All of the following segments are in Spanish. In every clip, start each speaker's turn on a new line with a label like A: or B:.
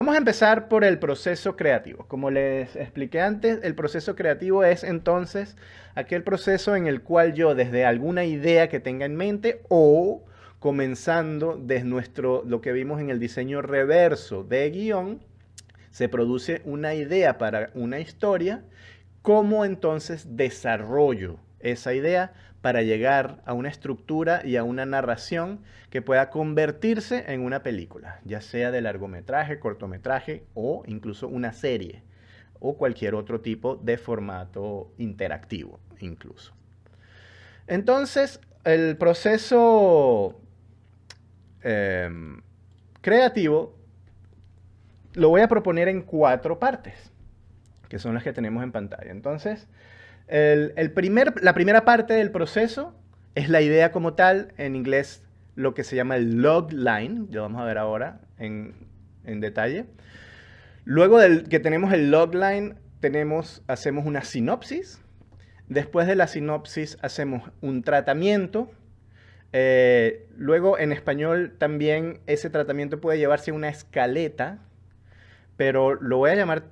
A: Vamos a empezar por el proceso creativo. Como les expliqué antes, el proceso creativo es entonces aquel proceso en el cual yo desde alguna idea que tenga en mente o comenzando desde lo que vimos en el diseño reverso de guión, se produce una idea para una historia, cómo entonces desarrollo esa idea para llegar a una estructura y a una narración que pueda convertirse en una película, ya sea de largometraje, cortometraje o incluso una serie o cualquier otro tipo de formato interactivo incluso. Entonces, el proceso eh, creativo lo voy a proponer en 4 partes, que son las que tenemos en pantalla. Entonces, la primera parte del proceso es la idea como tal, en inglés lo que se llama el logline, lo vamos a ver ahora en detalle. Luego que tenemos el logline, hacemos una sinopsis. Después de la sinopsis hacemos un tratamiento. Luego en español también ese tratamiento puede llevarse a una escaleta, pero lo voy a llamar,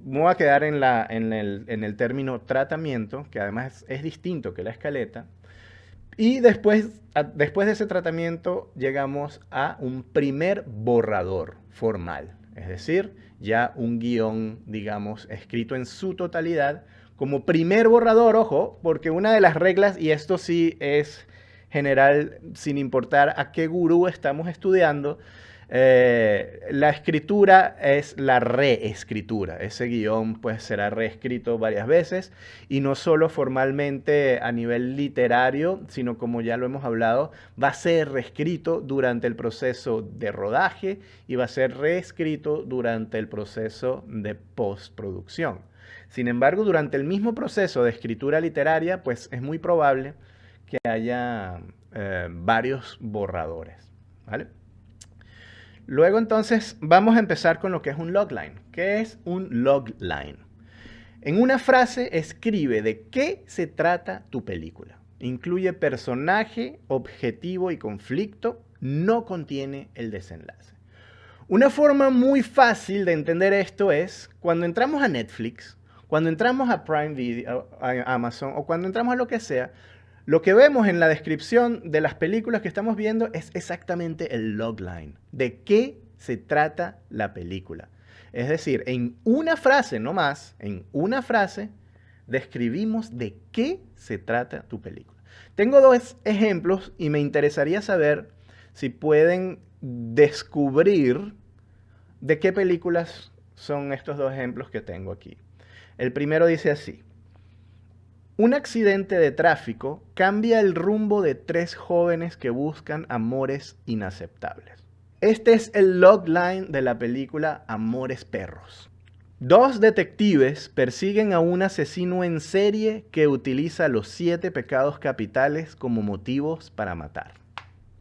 A: me voy a quedar en el término tratamiento, que además es distinto que la escaleta. Y después de ese tratamiento llegamos a un primer borrador formal, es decir, ya un guión, digamos, escrito en su totalidad, como primer borrador, ojo, porque una de las reglas, y esto sí es general, sin importar a qué gurú estamos estudiando, la escritura es la reescritura. Ese guión pues será reescrito varias veces y no solo formalmente a nivel literario, sino como ya lo hemos hablado, va a ser reescrito durante el proceso de rodaje y va a ser reescrito durante el proceso de postproducción. Sin embargo, durante el mismo proceso de escritura literaria, pues es muy probable que haya varios borradores, ¿vale? Luego entonces vamos a empezar con lo que es un logline. ¿Qué es un logline? En una frase escribe de qué se trata tu película. Incluye personaje, objetivo y conflicto. No contiene el desenlace. Una forma muy fácil de entender esto es cuando entramos a Netflix, cuando entramos a Prime Video, a Amazon o cuando entramos a lo que sea, lo que vemos en la descripción de las películas que estamos viendo es exactamente el logline, de qué se trata la película. Es decir, en una frase, no más, en una frase, describimos de qué se trata tu película. Tengo 2 ejemplos y me interesaría saber si pueden descubrir de qué películas son estos 2 ejemplos que tengo aquí. El primero dice así: un accidente de tráfico cambia el rumbo de 3 jóvenes que buscan amores inaceptables. Este es el logline de la película Amores Perros. 2 detectives persiguen a un asesino en serie que utiliza los 7 pecados capitales como motivos para matar.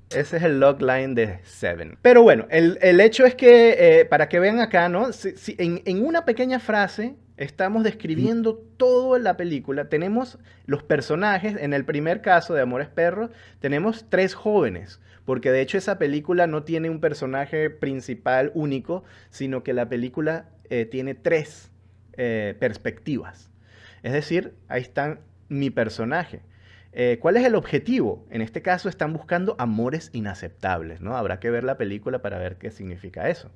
A: Ese es el logline de Seven. Pero bueno, el hecho es que, para que vean acá, ¿no? En una pequeña frase estamos describiendo toda la película. Tenemos los personajes, en el primer caso de Amores Perros, tenemos 3 jóvenes, porque de hecho esa película no tiene un personaje principal único, sino que la película tiene 3 perspectivas. Es decir, ahí está mi personaje. ¿Cuál es el objetivo? En este caso están buscando amores inaceptables, ¿no? Habrá que ver la película para ver qué significa eso.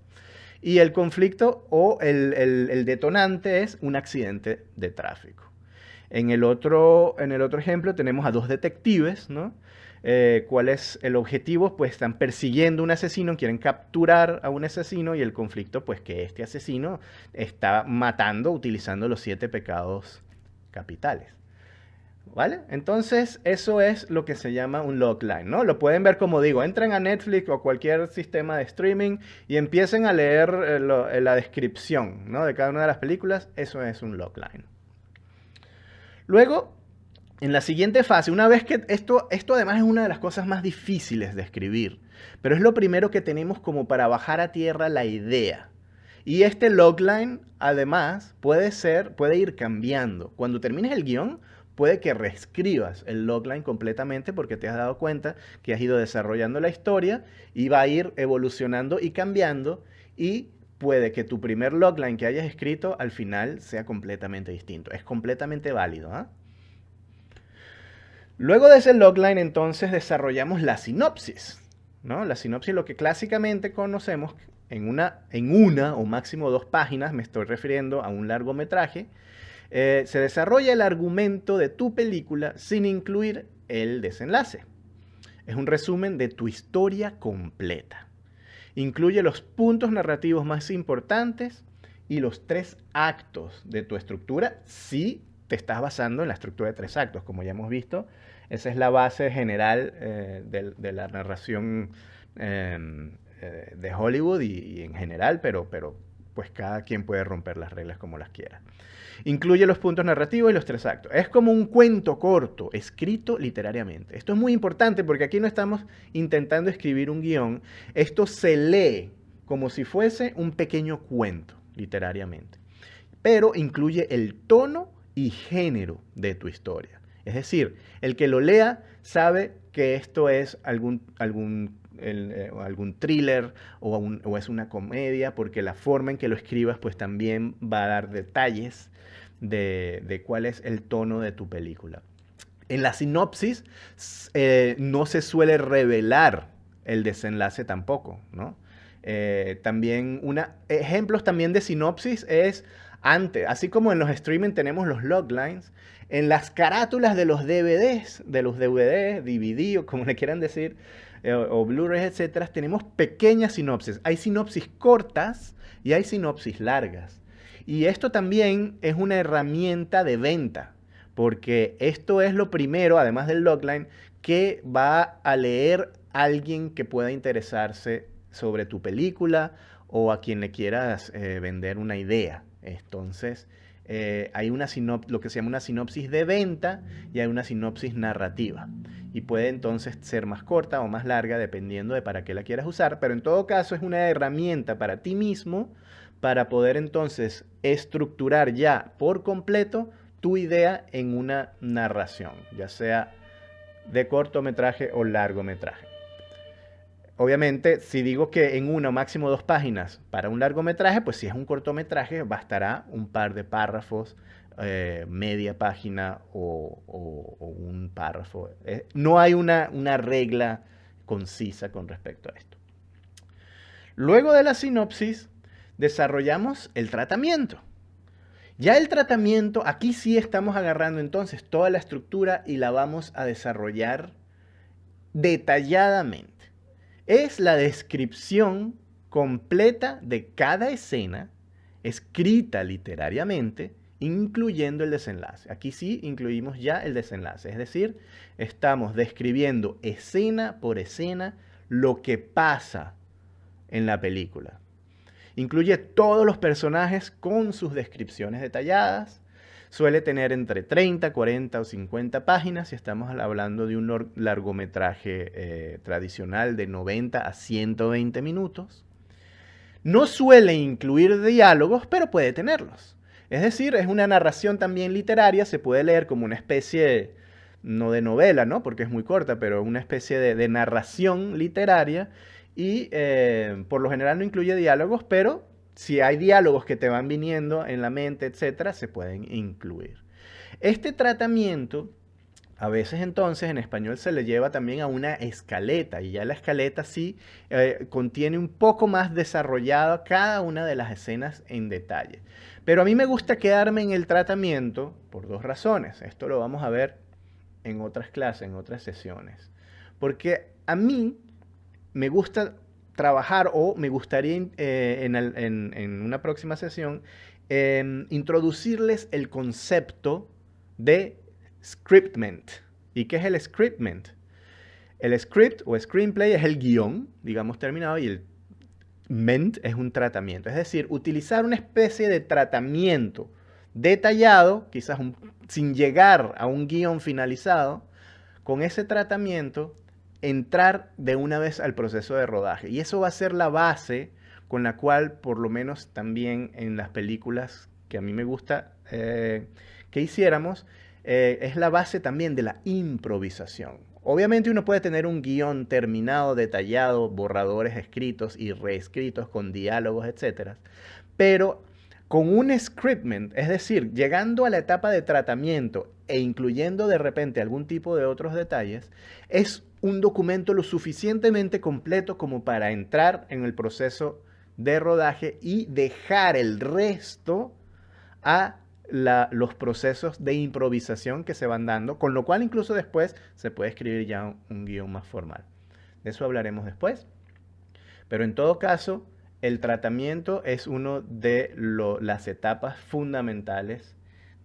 A: Y el conflicto o el detonante es un accidente de tráfico. En el otro ejemplo tenemos a 2 detectives, ¿no? ¿Cuál es el objetivo? Pues están persiguiendo un asesino, quieren capturar a un asesino y el conflicto, pues que este asesino está matando utilizando los 7 pecados capitales. ¿Vale? Entonces, eso es lo que se llama un logline, ¿no? Lo pueden ver, como digo, entren a Netflix o cualquier sistema de streaming y empiecen a leer la descripción, ¿no? De cada una de las películas. Eso es un logline. Luego, en la siguiente fase, una vez que esto además es una de las cosas más difíciles de escribir, pero es lo primero que tenemos como para bajar a tierra la idea. Y este logline, además, puede ir cambiando. Cuando termines el guión, puede que reescribas el logline completamente porque te has dado cuenta que has ido desarrollando la historia y va a ir evolucionando y cambiando y puede que tu primer logline que hayas escrito al final sea completamente distinto. Es completamente válido, ¿ah? Luego de ese logline, entonces desarrollamos la sinopsis, ¿no? La sinopsis, lo que clásicamente conocemos en una o máximo 2 páginas, me estoy refiriendo a un largometraje, se desarrolla el argumento de tu película sin incluir el desenlace. Es un resumen de tu historia completa. Incluye los puntos narrativos más importantes y los 3 actos de tu estructura si te estás basando en la estructura de 3 actos, como ya hemos visto. Esa es la base general de la narración de Hollywood y en general, pero pues cada quien puede romper las reglas como las quiera. Incluye los puntos narrativos y los 3 actos. Es como un cuento corto, escrito literariamente. Esto es muy importante porque aquí no estamos intentando escribir un guión. Esto se lee como si fuese un pequeño cuento, literariamente. Pero incluye el tono y género de tu historia. Es decir, el que lo lea sabe que esto es algún thriller o es una comedia, porque la forma en que lo escribas pues también va a dar detalles de cuál es el tono de tu película. En la sinopsis no se suele revelar el desenlace tampoco, ¿no? También ejemplos también de sinopsis es antes, así como en los streaming tenemos los loglines, en las carátulas de los DVDs, DVD o como le quieran decir, o Blu-rays, etcétera, tenemos pequeñas sinopsis. Hay sinopsis cortas y hay sinopsis largas. Y esto también es una herramienta de venta, porque esto es lo primero, además del logline, que va a leer alguien que pueda interesarse sobre tu película o a quien le quieras vender una idea. Entonces, hay lo que se llama una sinopsis de venta y hay una sinopsis narrativa. Y puede entonces ser más corta o más larga dependiendo de para qué la quieras usar, pero en todo caso es una herramienta para ti mismo para poder entonces estructurar ya por completo tu idea en una narración, ya sea de cortometraje o largometraje. Obviamente, si digo que en una o máximo 2 páginas para un largometraje, pues si es un cortometraje bastará un par de párrafos, media página o un párrafo. No hay una regla concisa con respecto a esto. Luego de la sinopsis, desarrollamos el tratamiento. Ya el tratamiento, aquí sí estamos agarrando entonces toda la estructura y la vamos a desarrollar detalladamente. Es la descripción completa de cada escena, escrita literariamente, incluyendo el desenlace. Aquí sí incluimos ya el desenlace, es decir, estamos describiendo escena por escena lo que pasa en la película. Incluye todos los personajes con sus descripciones detalladas. Suele tener entre 30, 40 o 50 páginas si estamos hablando de un largometraje tradicional de 90 a 120 minutos. No suele incluir diálogos, pero puede tenerlos. Es decir, es una narración también literaria, se puede leer como una especie, no de novela, ¿no? Porque es muy corta, pero una especie de narración literaria y por lo general no incluye diálogos, pero si hay diálogos que te van viniendo en la mente, etcétera, se pueden incluir. Este tratamiento, a veces entonces en español se le lleva también a una escaleta y ya la escaleta sí contiene un poco más desarrollada cada una de las escenas en detalle. Pero a mí me gusta quedarme en el tratamiento por 2 razones. Esto lo vamos a ver en otras clases, en otras sesiones. Porque a mí me gusta trabajar o me gustaría en una próxima sesión introducirles el concepto de scriptment. ¿Y qué es el scriptment? El script o screenplay es el guión, digamos, terminado, y el ment es un tratamiento. Es decir, utilizar una especie de tratamiento detallado, quizás sin llegar a un guión finalizado, con ese tratamiento entrar de una vez al proceso de rodaje. Y eso va a ser la base con la cual, por lo menos también en las películas que a mí me gusta que hiciéramos, es la base también de la improvisación. Obviamente uno puede tener un guión terminado, detallado, borradores escritos y reescritos con diálogos, etcétera, pero con un scriptment, es decir, llegando a la etapa de tratamiento e incluyendo de repente algún tipo de otros detalles, es un documento lo suficientemente completo como para entrar en el proceso de rodaje y dejar el resto a los procesos de improvisación que se van dando, con lo cual incluso después se puede escribir ya un guión más formal. De eso hablaremos después. Pero en todo caso, el tratamiento es una de las etapas fundamentales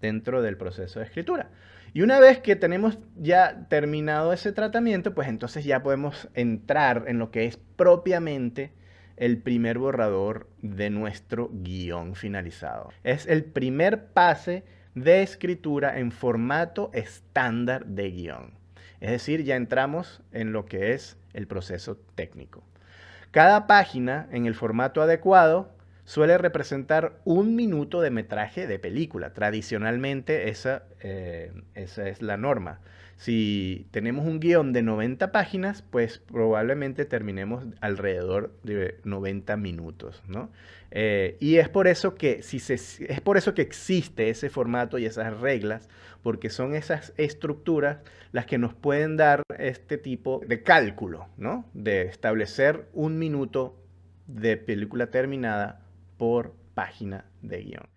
A: dentro del proceso de escritura. Y una vez que tenemos ya terminado ese tratamiento, pues entonces ya podemos entrar en lo que es propiamente el primer borrador de nuestro guión finalizado. Es el primer pase de escritura en formato estándar de guión. Es decir, ya entramos en lo que es el proceso técnico. Cada página, en el formato adecuado, suele representar 1 minuto de metraje de película. Tradicionalmente esa es la norma. Si tenemos un guión de 90 páginas, pues probablemente terminemos alrededor de 90 minutos, ¿no? Y es por eso que es por eso que existe ese formato y esas reglas, porque son esas estructuras las que nos pueden dar este tipo de cálculo, ¿no? De establecer 1 minuto de película terminada por página de guión.